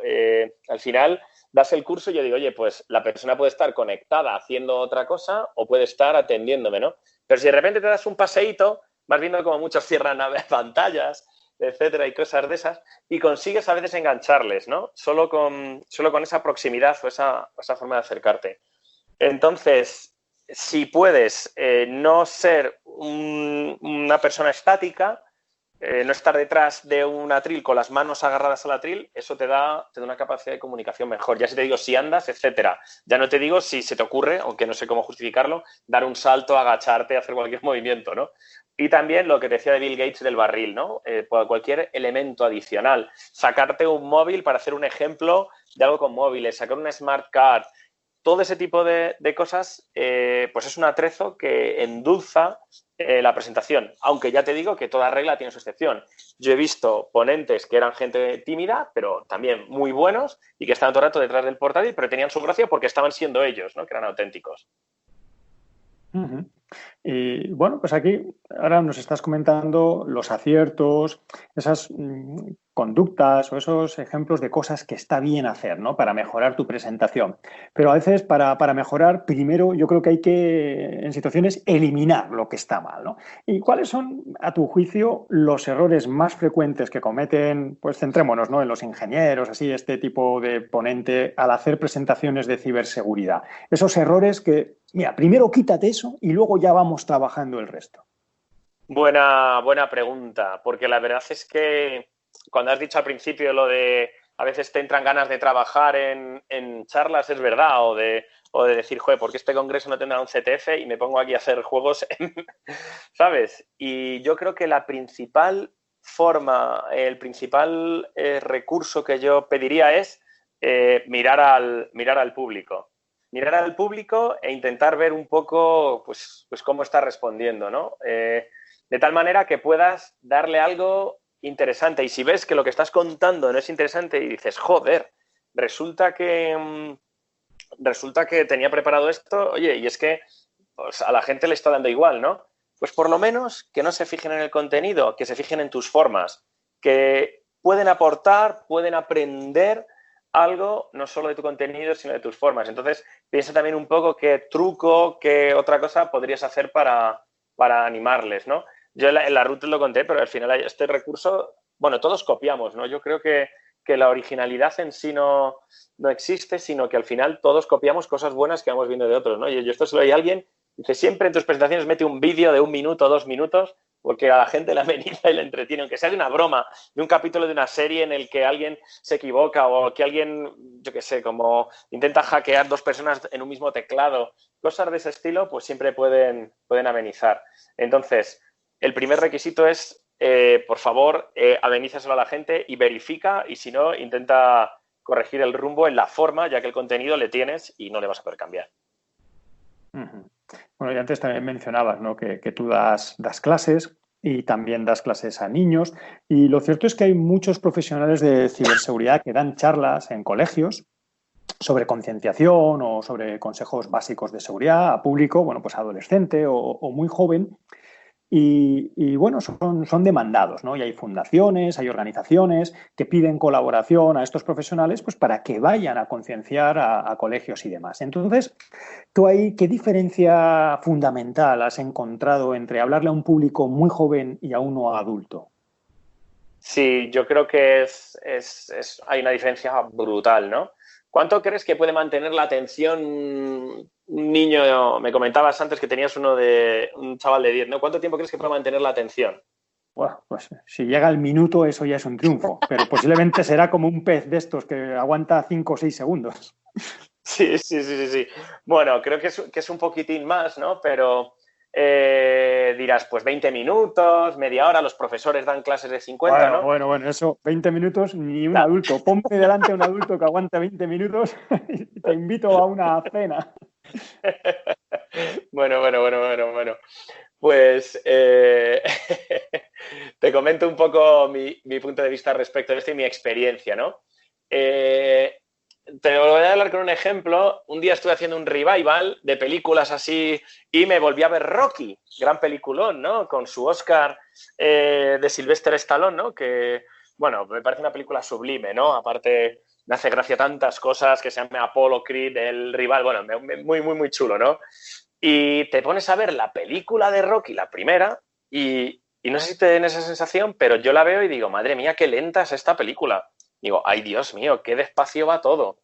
al final das el curso y yo digo, oye, pues la persona puede estar conectada haciendo otra cosa o puede estar atendiéndome, ¿no? Pero si de repente te das un paseíto, vas viendo como muchos cierran pantallas, etcétera, y cosas de esas, y consigues a veces engancharles, ¿no? Solo con esa proximidad o esa forma de acercarte. Entonces, si puedes no ser una persona estática, no estar detrás de un atril con las manos agarradas al atril, eso te da una capacidad de comunicación mejor. Ya si te digo si andas, etcétera. Ya no te digo si se te ocurre, aunque no sé cómo justificarlo, dar un salto, agacharte, hacer cualquier movimiento, ¿no? Y también lo que te decía de Bill Gates del barril, ¿no? Cualquier elemento adicional. Sacarte un móvil para hacer un ejemplo de algo con móviles, sacar una smart card. Todo ese tipo de cosas, pues es un atrezo que endulza la presentación. Aunque ya te digo que toda regla tiene su excepción. Yo he visto ponentes que eran gente tímida, pero también muy buenos y que estaban todo el rato detrás del portátil, pero tenían su gracia porque estaban siendo ellos, ¿no? Que eran auténticos. Uh-huh. Y bueno, pues aquí ahora nos estás comentando los aciertos, esas conductas o esos ejemplos de cosas que está bien hacer, ¿no? Para mejorar tu presentación. Pero a veces para mejorar, primero yo creo que hay que, en situaciones, eliminar lo que está mal, ¿no? ¿Y cuáles son, a tu juicio, los errores más frecuentes que cometen, pues centrémonos, ¿no? En los ingenieros, así, este tipo de ponente, al hacer presentaciones de ciberseguridad? Esos errores que, mira, primero quítate eso y luego ya vamos trabajando el resto. Buena pregunta, porque la verdad es que cuando has dicho al principio lo de a veces te entran ganas de trabajar en charlas, es verdad, o de decir, joder, ¿por qué este congreso no tendrá un CTF y me pongo aquí a hacer juegos? ¿Sabes? Y yo creo que la principal forma, el principal recurso que yo pediría es mirar al público. Mirar al público e intentar ver un poco pues cómo está respondiendo, ¿no? De tal manera que puedas darle algo interesante. Y si ves que lo que estás contando no es interesante y dices, joder, resulta que tenía preparado esto, oye, y es que pues, a la gente le está dando igual, ¿no? Pues por lo menos que no se fijen en el contenido, que se fijen en tus formas, que pueden aportar, pueden aprender algo, no solo de tu contenido, sino de tus formas. Entonces, piensa también un poco qué truco, qué otra cosa podrías hacer para para animarles, ¿no? Yo en la RUT lo conté, pero al final este recurso, bueno, todos copiamos, ¿no? Yo creo que la originalidad en sí no existe, sino que al final todos copiamos cosas buenas que vamos viendo de otros, ¿no? Yo esto se lo oí a alguien, dice, siempre en tus presentaciones mete un vídeo de 1 minuto, 2 minutos, porque a la gente le ameniza y le entretiene, aunque sea de una broma, de un capítulo de una serie en el que alguien se equivoca o que alguien, yo qué sé, como intenta hackear 2 personas en un mismo teclado, cosas de ese estilo, pues siempre pueden amenizar. Entonces, el primer requisito es, por favor, amenízaselo a la gente y verifica, y si no, intenta corregir el rumbo en la forma, ya que el contenido le tienes y no le vas a poder cambiar. Bueno, y antes también mencionabas, ¿no?, que tú das clases y también das clases a niños. Y lo cierto es que hay muchos profesionales de ciberseguridad que dan charlas en colegios sobre concienciación o sobre consejos básicos de seguridad a público, bueno, pues adolescente o muy joven. Y bueno, son demandados, ¿no? Y hay fundaciones, hay organizaciones que piden colaboración a estos profesionales, pues para que vayan a concienciar a colegios y demás. Entonces, tú ahí, ¿qué diferencia fundamental has encontrado entre hablarle a un público muy joven y a uno adulto? Sí, yo creo que hay una diferencia brutal, ¿no? ¿Cuánto crees que puede mantener la atención un niño? Me comentabas antes que tenías un chaval de 10, ¿no? ¿Cuánto tiempo crees que puede mantener la atención? Bueno, pues si llega el minuto, eso ya es un triunfo, pero posiblemente será como un pez de estos que aguanta 5 o 6 segundos. Sí. Bueno, creo que es un poquitín más, ¿no? Pero dirás, pues 20 minutos, media hora, los profesores dan clases de 50, ¿no? Bueno, eso, 20 minutos, ni un adulto. Ponme delante a un adulto que aguanta 20 minutos y te invito a una cena. Bueno. Pues te comento un poco mi punto de vista respecto a esto y mi experiencia, ¿no? Te voy a hablar con un ejemplo. Un día estuve haciendo un revival de películas así y me volví a ver Rocky, gran peliculón, ¿no? Con su Oscar de Sylvester Stallone, ¿no? Que, bueno, me parece una película sublime, ¿no? Aparte, me hace gracia tantas cosas, que se llama Apollo Creed, el rival, bueno, muy chulo, ¿no? Y te pones a ver la película de Rocky, la primera, y no sé si te den esa sensación, pero yo la veo y digo, madre mía, qué lenta es esta película. Digo, ay, Dios mío, qué despacio va todo.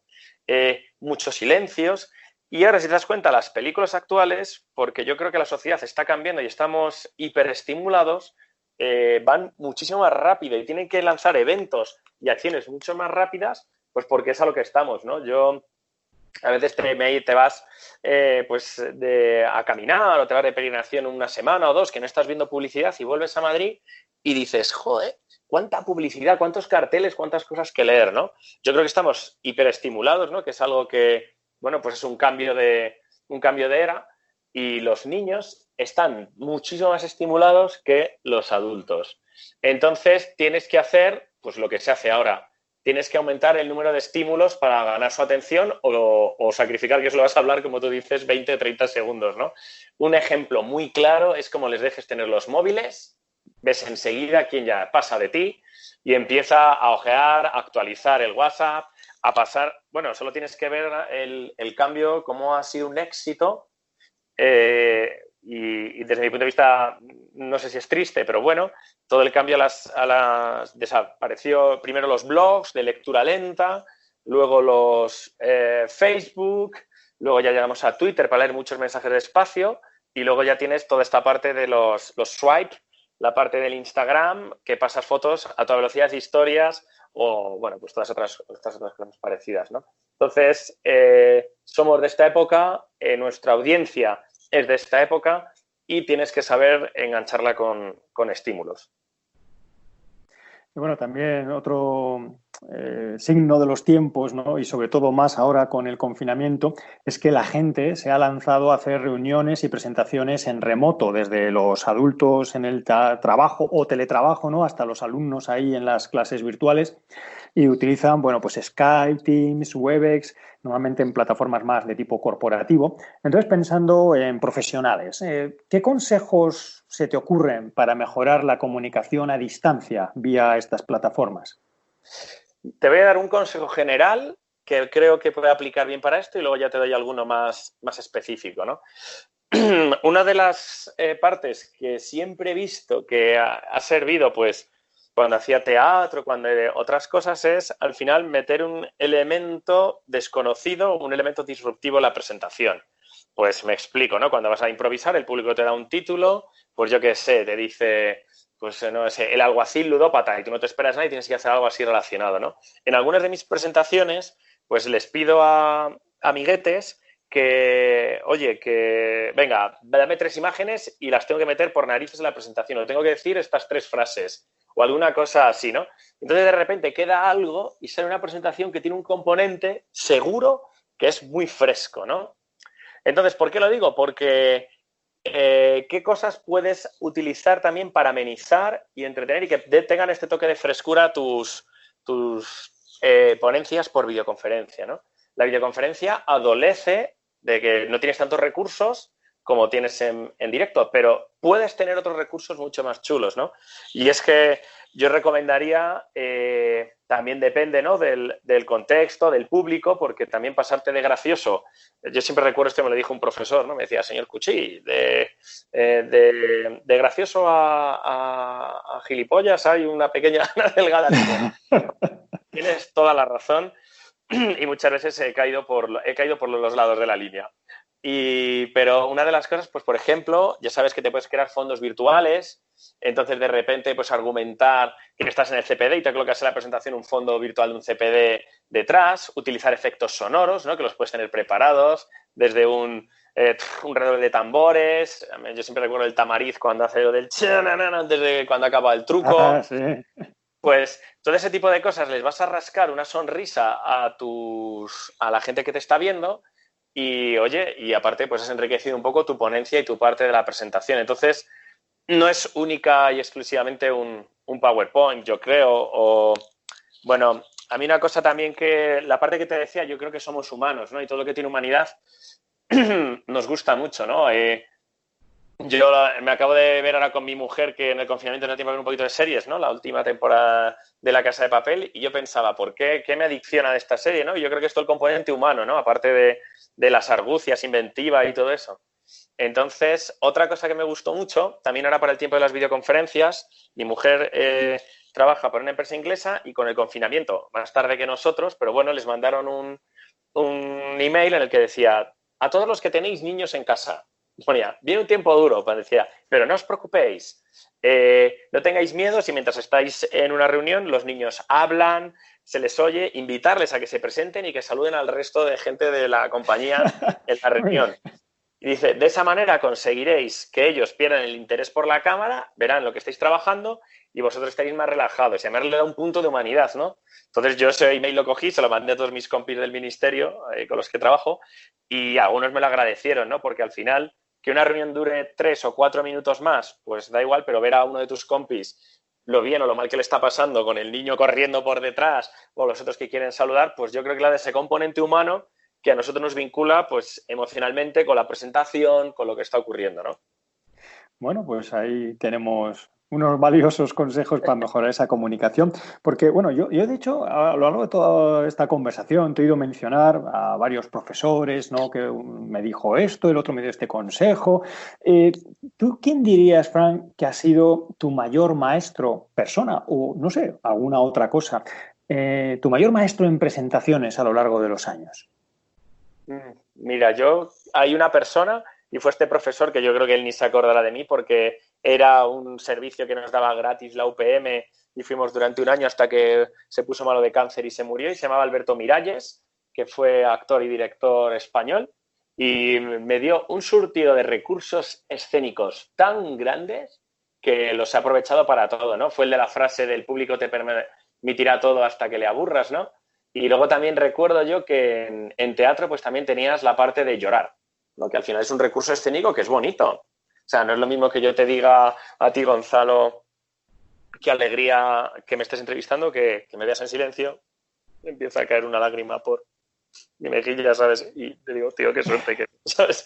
Muchos silencios. Y ahora, si te das cuenta, las películas actuales, porque yo creo que la sociedad está cambiando y estamos hiperestimulados, van muchísimo más rápido y tienen que lanzar eventos y acciones mucho más rápidas, pues porque es a lo que estamos, ¿no? Yo a veces te vas a caminar o te vas de peregrinación una semana o 2 que no estás viendo publicidad y vuelves a Madrid y dices, joder, cuánta publicidad, cuántos carteles, cuántas cosas que leer, ¿no? Yo creo que estamos hiperestimulados, ¿no? Que es algo que, bueno, pues es un cambio de era y los niños están muchísimo más estimulados que los adultos. Entonces tienes que hacer, pues lo que se hace ahora, tienes que aumentar el número de estímulos para ganar su atención o sacrificar, que eso lo vas a hablar, como tú dices, 20 o 30 segundos, ¿no? Un ejemplo muy claro es como les dejes tener los móviles, ves enseguida quién ya pasa de ti y empieza a ojear, a actualizar el WhatsApp, a pasar... Bueno, solo tienes que ver el cambio, cómo ha sido un éxito y desde mi punto de vista, no sé si es triste, pero bueno, todo el cambio desapareció primero los blogs de lectura lenta, luego los Facebook, luego ya llegamos a Twitter para leer muchos mensajes despacio y luego ya tienes toda esta parte de los swipe, la parte del Instagram, que pasas fotos a toda velocidad, historias o, bueno, pues todas otras cosas parecidas, ¿no? Entonces, somos de esta época, nuestra audiencia es de esta época y tienes que saber engancharla con estímulos. Y bueno, también otro signo de los tiempos, ¿no? Y sobre todo más ahora con el confinamiento, es que la gente se ha lanzado a hacer reuniones y presentaciones en remoto, desde los adultos en el trabajo o teletrabajo, ¿no? Hasta los alumnos ahí en las clases virtuales y utilizan, bueno, pues Skype, Teams, Webex, normalmente en plataformas más de tipo corporativo. Entonces, pensando en profesionales, ¿qué consejos se te ocurren para mejorar la comunicación a distancia vía estas plataformas? Te voy a dar un consejo general que creo que puede aplicar bien para esto y luego ya te doy alguno más específico, ¿no? una de las partes que siempre he visto que ha servido, pues, cuando hacía teatro, cuando otras cosas, es al final meter un elemento desconocido, un elemento disruptivo en la presentación. Pues me explico, ¿no? Cuando vas a improvisar, el público te da un título, pues yo qué sé, te dice, pues no sé, el alguacil ludópata, y tú no te esperas nada y tienes que hacer algo así relacionado, ¿no? En algunas de mis presentaciones, pues les pido a amiguetes que, oye, que venga, dame 3 imágenes y las tengo que meter por narices en la presentación, o tengo que decir estas 3 frases, o alguna cosa así, ¿no? Entonces, de repente queda algo y sale una presentación que tiene un componente seguro que es muy fresco, ¿no? Entonces, ¿por qué lo digo? Porque ¿qué cosas puedes utilizar también para amenizar y entretener y que tengan este toque de frescura tus ponencias por videoconferencia, ¿no? La videoconferencia adolece de que no tienes tantos recursos como tienes en directo, pero puedes tener otros recursos mucho más chulos, ¿no? Y es que yo recomendaría, también depende, ¿no?, del contexto, del público, porque también pasarte de gracioso. Yo siempre recuerdo esto, me lo dijo un profesor, ¿no? Me decía, señor Cuchí, de gracioso a gilipollas hay una pequeña, una delgada línea. Tienes toda la razón y muchas veces he caído por los lados de la línea. Pero una de las cosas, pues por ejemplo, ya sabes que te puedes crear fondos virtuales, entonces de repente pues argumentar que estás en el CPD y te colocas en la presentación un fondo virtual de un CPD detrás, utilizar efectos sonoros, ¿no?, que los puedes tener preparados, desde un redoble de tambores. Yo siempre recuerdo el Tamariz cuando hace lo del desde cuando acaba el truco. Ah, sí. Pues todo ese tipo de cosas les vas a rascar una sonrisa a la gente que te está viendo y, oye, y aparte pues has enriquecido un poco tu ponencia y tu parte de la presentación. Entonces, no es única y exclusivamente un PowerPoint, yo creo, o, bueno, a mí una cosa también que, la parte que te decía, yo creo que somos humanos, ¿no? Y todo lo que tiene humanidad nos gusta mucho, ¿no? Yo me acabo de ver ahora con mi mujer que en el confinamiento no tiene que ver un poquito de series, ¿no? La última temporada de La Casa de Papel, y yo pensaba, ¿por qué me adicciona de esta serie, no? Y yo creo que es todo el componente humano, ¿no? Aparte de las argucias, inventiva y todo eso. Entonces, otra cosa que me gustó mucho, también ahora para el tiempo de las videoconferencias, mi mujer trabaja para una empresa inglesa y con el confinamiento, más tarde que nosotros, pero bueno, les mandaron un email en el que decía, a todos los que tenéis niños en casa, ponía, viene un tiempo duro, decía, pero no os preocupéis, no tengáis miedo si mientras estáis en una reunión los niños hablan, se les oye, invitarles a que se presenten y que saluden al resto de gente de la compañía en la reunión. Y dice, de esa manera conseguiréis que ellos pierdan el interés por la cámara, verán lo que estáis trabajando y vosotros estaréis más relajados. Y además le da un punto de humanidad, ¿no? Entonces yo ese email lo cogí, se lo mandé a todos mis compis del ministerio con los que trabajo y algunos me lo agradecieron, ¿no? Porque al final, que una reunión dure 3 o 4 minutos más, pues da igual, pero ver a uno de tus compis lo bien o lo mal que le está pasando con el niño corriendo por detrás o los otros que quieren saludar, pues yo creo que la de ese componente humano que a nosotros nos vincula pues emocionalmente con la presentación, con lo que está ocurriendo, ¿no? Bueno, pues ahí tenemos unos valiosos consejos para mejorar esa comunicación. Porque, bueno, yo de hecho, a lo largo de toda esta conversación te he oído mencionar a varios profesores, ¿no? Que me dijo esto, el otro me dio este consejo. ¿Tú quién dirías, Frank, que ha sido tu mayor maestro, persona, o no sé, alguna otra cosa, tu mayor maestro en presentaciones a lo largo de los años? Mira, hay una persona, y fue este profesor que yo creo que él ni se acordará de mí porque era un servicio que nos daba gratis la UPM y fuimos durante un año hasta que se puso malo de cáncer y se murió, y se llamaba Alberto Miralles, que fue actor y director español, y me dio un surtido de recursos escénicos tan grandes que los he aprovechado para todo, ¿no? Fue el de la frase del público te permitirá todo hasta que le aburras, ¿no? Y luego también recuerdo yo que en teatro pues también tenías la parte de llorar, lo que al final es un recurso escénico que es bonito. O sea, no es lo mismo que yo te diga a ti, Gonzalo, qué alegría que me estés entrevistando, que me veas en silencio, me empieza a caer una lágrima por mi mejilla, ¿sabes? Y te digo, tío, qué suerte que, ¿sabes?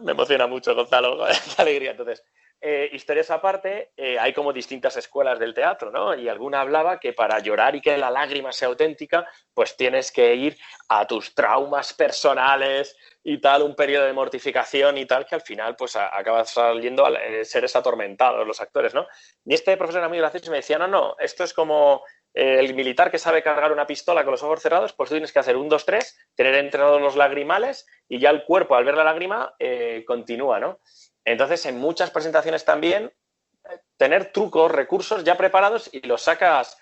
Me emociona mucho, Gonzalo, qué alegría. Entonces, historias aparte, hay como distintas escuelas del teatro, ¿no? Y alguna hablaba que para llorar y que la lágrima sea auténtica, pues tienes que ir a tus traumas personales y tal, un periodo de mortificación y tal, que al final pues acabas saliendo seres atormentados los actores, ¿no? Y este profesor era muy gracioso y me decía, no, esto es como el militar que sabe cargar una pistola con los ojos cerrados, pues tú tienes que hacer 1, 2, 3, tener entrenados los lagrimales y ya el cuerpo al ver la lágrima continúa, ¿no? Entonces, en muchas presentaciones también, tener trucos, recursos ya preparados y los sacas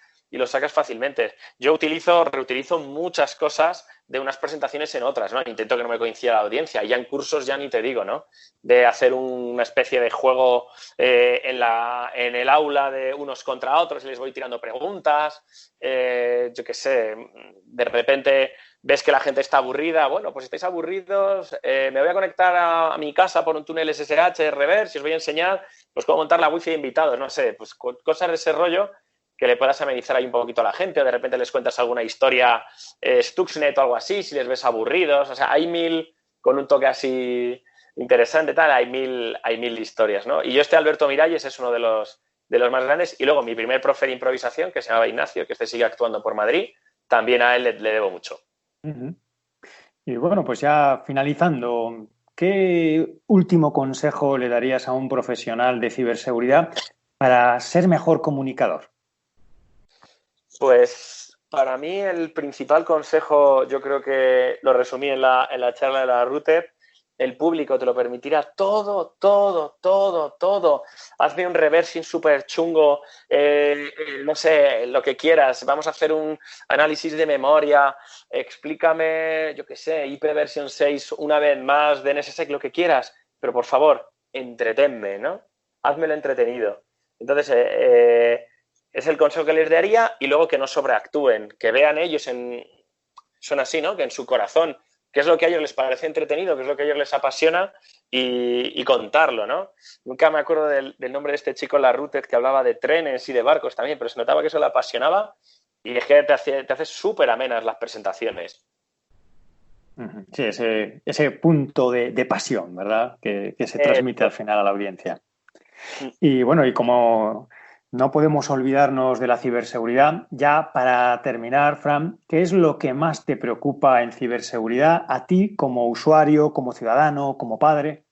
fácilmente. Yo reutilizo muchas cosas de unas presentaciones en otras, ¿no? Intento que no me coincida la audiencia. Y ya en cursos ya ni te digo, ¿no? De hacer una especie de juego en el aula de unos contra otros y les voy tirando preguntas. Yo qué sé, de repente ves que la gente está aburrida. Bueno, pues si estáis aburridos, me voy a conectar a mi casa por un túnel SSH reverse y os voy a enseñar pues cómo montar la wifi de invitados. No sé, pues cosas de ese rollo que le puedas amenizar ahí un poquito a la gente, o de repente les cuentas alguna historia Stuxnet o algo así, si les ves aburridos. O sea, hay con un toque así interesante, tal, hay mil historias, ¿no? Y yo Alberto Miralles es uno de los más grandes. Y luego mi primer profe de improvisación, que se llamaba Ignacio, que sigue actuando por Madrid, también a él le debo mucho. Uh-huh. Y bueno, pues ya finalizando, ¿qué último consejo le darías a un profesional de ciberseguridad para ser mejor comunicador? Pues para mí el principal consejo, yo creo que lo resumí en la charla de la Router, el público te lo permitirá todo. Hazme un reversing súper chungo, no sé, lo que quieras. Vamos a hacer un análisis de memoria, explícame, yo qué sé, IP versión 6 una vez más, DNSSEC, lo que quieras. Pero por favor, entretenme, ¿no? Házmelo entretenido. Entonces, es el consejo que les daría, y luego que no sobreactúen, que vean ellos son así, ¿no? Que en su corazón, qué es lo que a ellos les parece entretenido, qué es lo que a ellos les apasiona y contarlo, ¿no? Nunca me acuerdo del nombre de este chico, la Router, que hablaba de trenes y de barcos también, pero se notaba que eso le apasionaba y es que te hace súper amenas las presentaciones. Sí, ese punto de pasión, ¿verdad? Que se transmite al final a la audiencia. Y bueno, y como no podemos olvidarnos de la ciberseguridad, ya para terminar, Fran, ¿qué es lo que más te preocupa en ciberseguridad a ti como usuario, como ciudadano, como padre?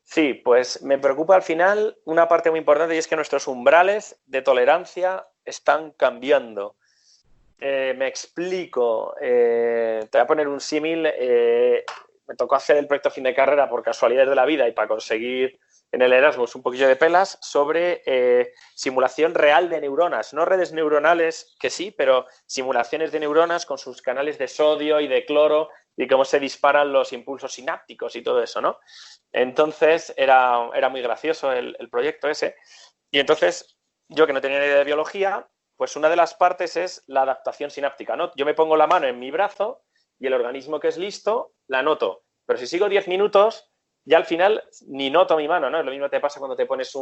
Sí, pues me preocupa al final una parte muy importante, y es que nuestros umbrales de tolerancia están cambiando. Me explico. Te voy a poner un símil. Me tocó hacer el proyecto fin de carrera por casualidades de la vida y para conseguir en el Erasmus un poquillo de pelas sobre simulación real de neuronas. No redes neuronales, que sí, pero simulaciones de neuronas con sus canales de sodio y de cloro y cómo se disparan los impulsos sinápticos y todo eso, ¿no? Entonces era muy gracioso el proyecto ese. Y entonces yo, que no tenía ni idea de biología, pues una de las partes es la adaptación sináptica, ¿no? Yo me pongo la mano en mi brazo y el organismo que es listo la noto. Pero si sigo 10 minutos, ya al final ni noto mi mano, ¿no? Lo mismo te pasa cuando te pones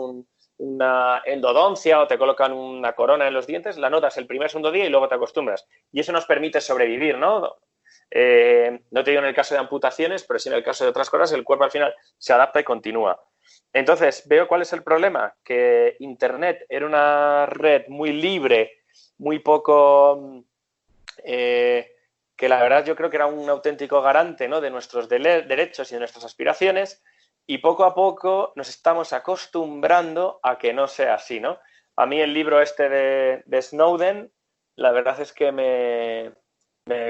una endodoncia o te colocan una corona en los dientes, la notas el primer, segundo día y luego te acostumbras. Y eso nos permite sobrevivir, ¿no? No te digo en el caso de amputaciones, pero sí en el caso de otras cosas, el cuerpo al final se adapta y continúa. Entonces, veo cuál es el problema, que Internet era una red muy libre, muy poco, que la verdad yo creo que era un auténtico garante, ¿no?, de nuestros derechos y de nuestras aspiraciones, y poco a poco nos estamos acostumbrando a que no sea así, ¿no? A mí el libro este de Snowden, la verdad es que me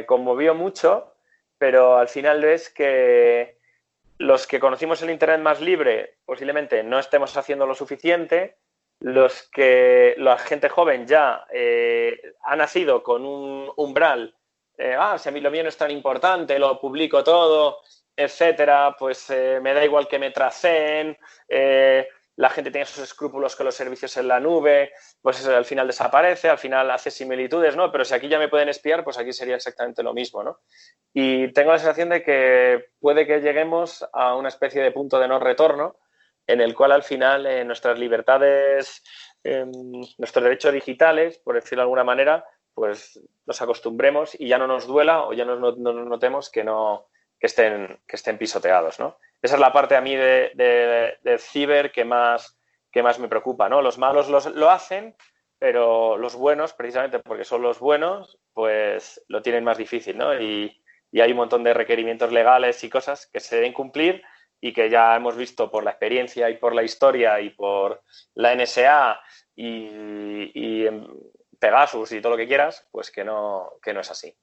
conmovió mucho, pero al final ves que los que conocimos el Internet más libre posiblemente no estemos haciendo lo suficiente, la gente joven ya ha nacido con un umbral, si a mí lo mío no es tan importante, lo publico todo, etcétera, pues me da igual que me traceen, la gente tiene sus escrúpulos con los servicios en la nube, pues eso al final desaparece, al final hace similitudes, ¿no? Pero si aquí ya me pueden espiar, pues aquí sería exactamente lo mismo, ¿no? Y tengo la sensación de que puede que lleguemos a una especie de punto de no retorno en el cual al final nuestras libertades, nuestros derechos digitales, por decirlo de alguna manera, pues nos acostumbremos y ya no nos duela o ya no notemos que no estén pisoteados, ¿no? Esa es la parte a mí de ciber que más me preocupa, ¿no? Los malos lo hacen, pero los buenos, precisamente porque son los buenos, pues lo tienen más difícil, ¿no? Y hay un montón de requerimientos legales y cosas que se deben cumplir y que ya hemos visto por la experiencia y por la historia y por la NSA y Pegasus y todo lo que quieras, pues que no es así.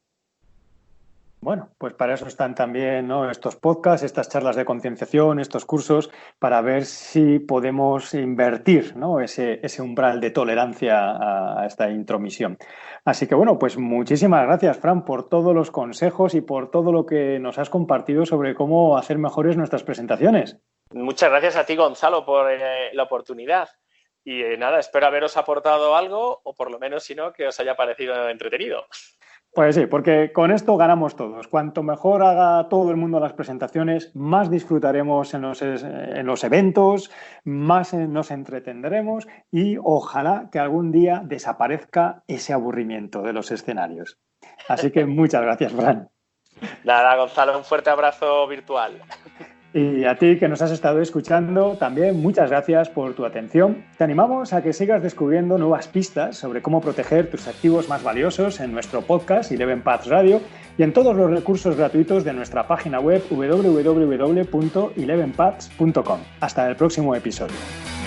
Bueno, pues para eso están también, ¿no?, estos podcasts, estas charlas de concienciación, estos cursos, para ver si podemos invertir, ¿no?, ese umbral de tolerancia a esta intromisión. Así que bueno, pues muchísimas gracias, Fran, por todos los consejos y por todo lo que nos has compartido sobre cómo hacer mejores nuestras presentaciones. Muchas gracias a ti, Gonzalo, por la oportunidad. Y nada, espero haberos aportado algo, o por lo menos, si no, que os haya parecido entretenido. Pues sí, porque con esto ganamos todos. Cuanto mejor haga todo el mundo las presentaciones, más disfrutaremos en los eventos, más nos entretendremos y ojalá que algún día desaparezca ese aburrimiento de los escenarios. Así que muchas gracias, Fran. Nada, Gonzalo, un fuerte abrazo virtual. Y a ti que nos has estado escuchando, también muchas gracias por tu atención. Te animamos a que sigas descubriendo nuevas pistas sobre cómo proteger tus activos más valiosos en nuestro podcast Eleven Paths Radio y en todos los recursos gratuitos de nuestra página web www.elevenpaths.com. Hasta el próximo episodio.